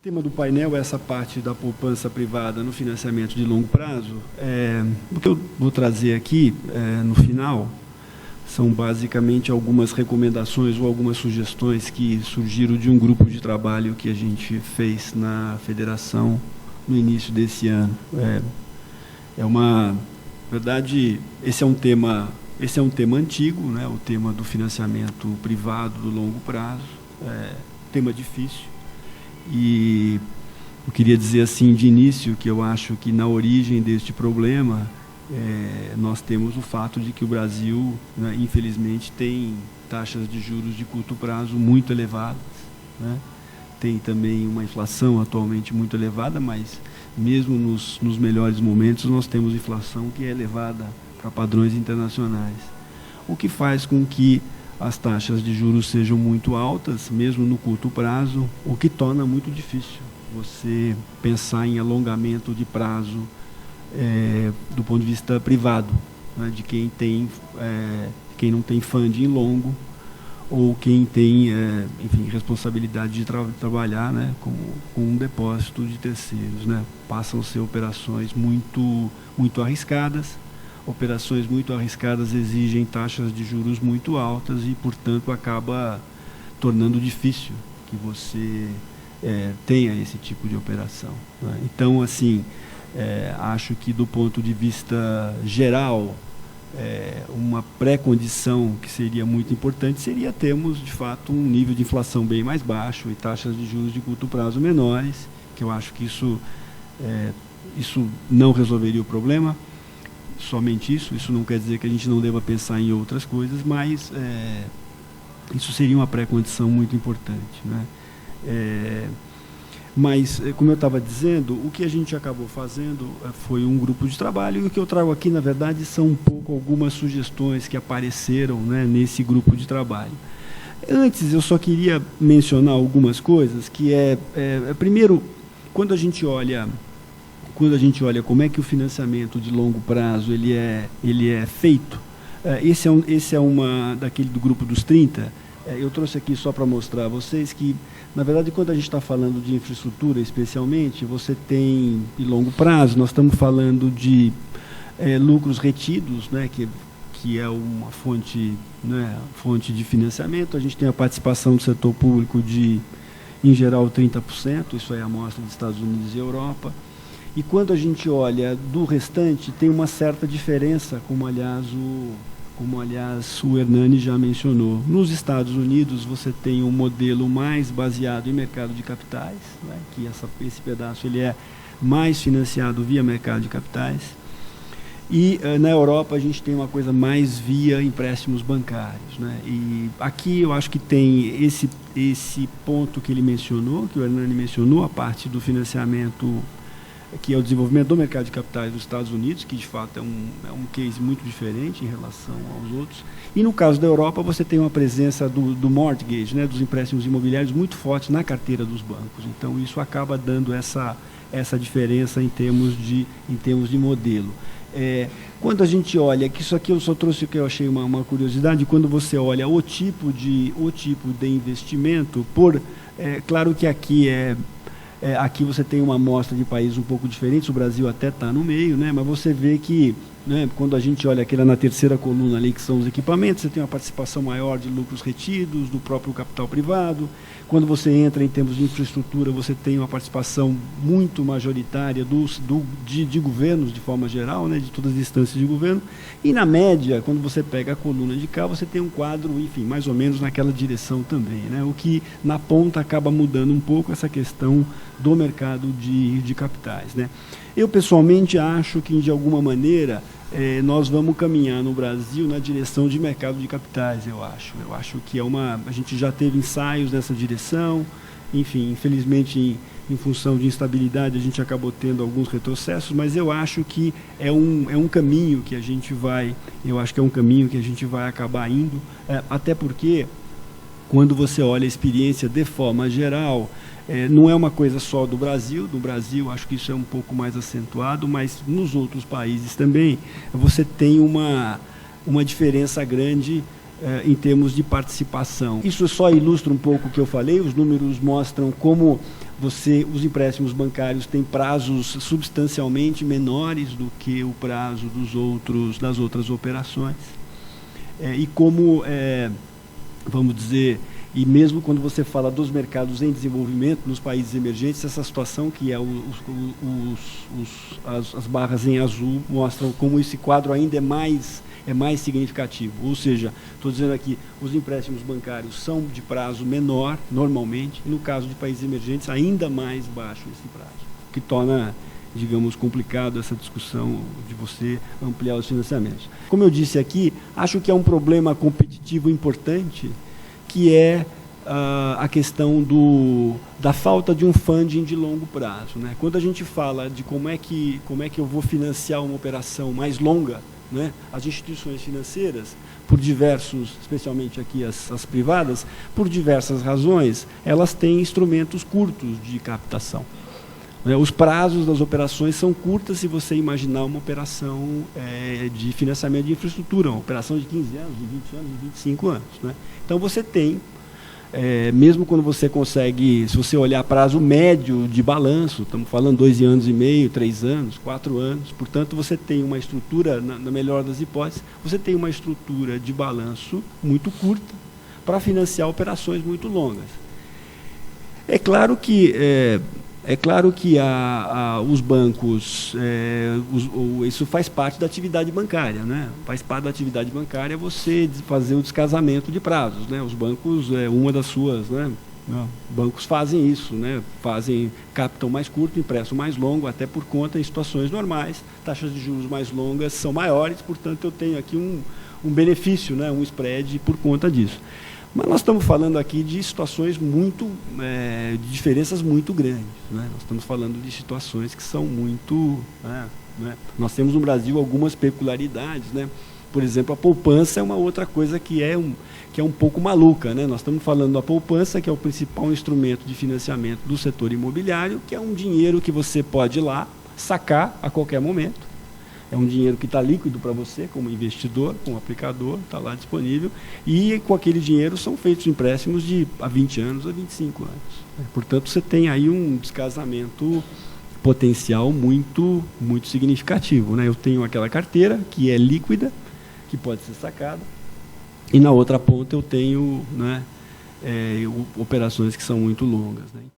tema do painel é essa parte da poupança privada no financiamento de longo prazo. O que eu vou trazer aqui, no final, são basicamente algumas recomendações ou algumas sugestões que surgiram de um grupo de trabalho que a gente fez na federação no início desse ano. Na verdade, esse é um tema antigo, né, o tema do financiamento privado do longo prazo, tema difícil. E eu queria dizer assim de início que eu acho que na origem deste problema nós temos o fato de que o Brasil, né, infelizmente, tem taxas de juros de curto prazo muito elevadas, né? Tem também uma inflação atualmente muito elevada, mas mesmo nos melhores momentos nós temos inflação que é elevada para padrões internacionais, o que faz com que as taxas de juros sejam muito altas, mesmo no curto prazo, o que torna muito difícil você pensar em alongamento de prazo do ponto de vista privado, né, de quem não tem funding longo ou quem tem, enfim, responsabilidade de trabalhar, né, com um depósito de terceiros, né. Passam a ser operações muito arriscadas. Operações muito arriscadas exigem taxas de juros muito altas e, portanto, acaba tornando difícil que você tenha esse tipo de operação, né? Então, assim, acho que do ponto de vista geral, uma pré-condição que seria muito importante seria termos, de fato, um nível de inflação bem mais baixo e taxas de juros de curto prazo menores, que eu acho que isso não resolveria o problema. Somente isso não quer dizer que a gente não deva pensar em outras coisas, mas isso seria uma pré-condição muito importante, né? Mas, como eu estava dizendo, o que a gente acabou fazendo foi um grupo de trabalho, e o que eu trago aqui, na verdade, são um pouco algumas sugestões que apareceram, né, nesse grupo de trabalho. Antes, eu só queria mencionar algumas coisas, que primeiro, quando a gente olha como é que o financiamento de longo prazo ele é feito, esse é uma daquele do grupo dos 30, eu trouxe aqui só para mostrar a vocês que, na verdade, quando a gente está falando de infraestrutura, especialmente, você tem, de longo prazo, nós estamos falando de lucros retidos, né, que é uma fonte de financiamento. A gente tem a participação do setor público de, em geral, 30%, isso é a amostra dos Estados Unidos e Europa. E quando a gente olha do restante, tem uma certa diferença, como aliás o Hernani já mencionou. Nos Estados Unidos, você tem um modelo mais baseado em mercado de capitais, né, que esse pedaço ele é mais financiado via mercado de capitais. E na Europa a gente tem uma coisa mais via empréstimos bancários, né? E aqui eu acho que tem esse ponto que ele mencionou, que o Hernani mencionou, a parte do financiamento, que é o desenvolvimento do mercado de capitais dos Estados Unidos, que de fato é um case muito diferente em relação aos outros. E no caso da Europa, você tem uma presença do mortgage, né, dos empréstimos imobiliários muito forte na carteira dos bancos. Então, isso acaba dando essa diferença em termos de modelo. Quando a gente olha, que isso aqui eu só trouxe o que eu achei uma curiosidade, quando você olha o tipo de investimento, claro que aqui você tem uma amostra de países um pouco diferentes, o Brasil até está no meio, né, mas você vê que, né, quando a gente olha aquela na terceira coluna ali, que são os equipamentos, você tem uma participação maior de lucros retidos, do próprio capital privado. Quando você entra em termos de infraestrutura, você tem uma participação muito majoritária de governos, de forma geral, né, de todas as instâncias de governo. E, na média, quando você pega a coluna de cá, você tem um quadro, enfim, mais ou menos naquela direção também, né, o que, na ponta, acaba mudando um pouco essa questão do mercado de capitais, né. Eu, pessoalmente, acho que, de alguma maneira, nós vamos caminhar no Brasil na direção de mercado de capitais, eu acho. Eu acho que a gente já teve ensaios nessa direção, enfim, infelizmente, em função de instabilidade, a gente acabou tendo alguns retrocessos, mas eu acho que é um caminho que a gente vai acabar indo, até porque, quando você olha a experiência de forma geral, não é uma coisa só do Brasil. No Brasil, acho que isso é um pouco mais acentuado, mas nos outros países também, você tem uma diferença grande em termos de participação. Isso só ilustra um pouco o que eu falei. Os números mostram como os empréstimos bancários têm prazos substancialmente menores do que o prazo das outras operações. E como, vamos dizer, e mesmo quando você fala dos mercados em desenvolvimento, nos países emergentes, essa situação que é as barras em azul mostram como esse quadro ainda é mais significativo. Ou seja, estou dizendo aqui, os empréstimos bancários são de prazo menor, normalmente, e no caso de países emergentes, ainda mais baixo esse prazo, o que torna, digamos, complicado essa discussão de você ampliar os financiamentos. Como eu disse aqui, acho que é um problema competitivo importante, que é a questão da falta de um funding de longo prazo, né? Quando a gente fala de como é que eu vou financiar uma operação mais longa, né? As instituições financeiras, por diversos, especialmente aqui as privadas, por diversas razões, elas têm instrumentos curtos de captação. Os prazos das operações são curtas se você imaginar uma operação de financiamento de infraestrutura, uma operação de 15 anos, de 20 anos, de 25 anos. Né? Então, você tem, mesmo quando você consegue, se você olhar prazo médio de balanço, estamos falando 2 anos e meio, 3 anos, 4 anos, portanto, você tem uma estrutura, na melhor das hipóteses, você tem uma estrutura de balanço muito curta para financiar operações muito longas. É claro que os bancos, isso faz parte da atividade bancária, né? Faz parte da atividade bancária você fazer o descasamento de prazos, né? Os bancos, uma das suas, né? Bancos fazem isso, né? Captam mais curto, emprestam mais longo, até por conta em situações normais, taxas de juros mais longas são maiores, portanto eu tenho aqui um benefício, né? Um spread por conta disso. Mas nós estamos falando aqui de situações de diferenças muito grandes. Né? Nós estamos falando de situações que são muito... né? Nós temos no Brasil algumas peculiaridades. Né? Por exemplo, a poupança é uma outra coisa que é um pouco maluca. Né? Nós estamos falando da poupança, que é o principal instrumento de financiamento do setor imobiliário, que é um dinheiro que você pode ir lá sacar a qualquer momento. É um dinheiro que está líquido para você, como investidor, como aplicador, está lá disponível, e com aquele dinheiro são feitos empréstimos há 20 anos a 25 anos. Portanto, você tem aí um descasamento potencial muito, muito significativo. Né? Eu tenho aquela carteira que é líquida, que pode ser sacada, e na outra ponta eu tenho, né, operações que são muito longas. Né?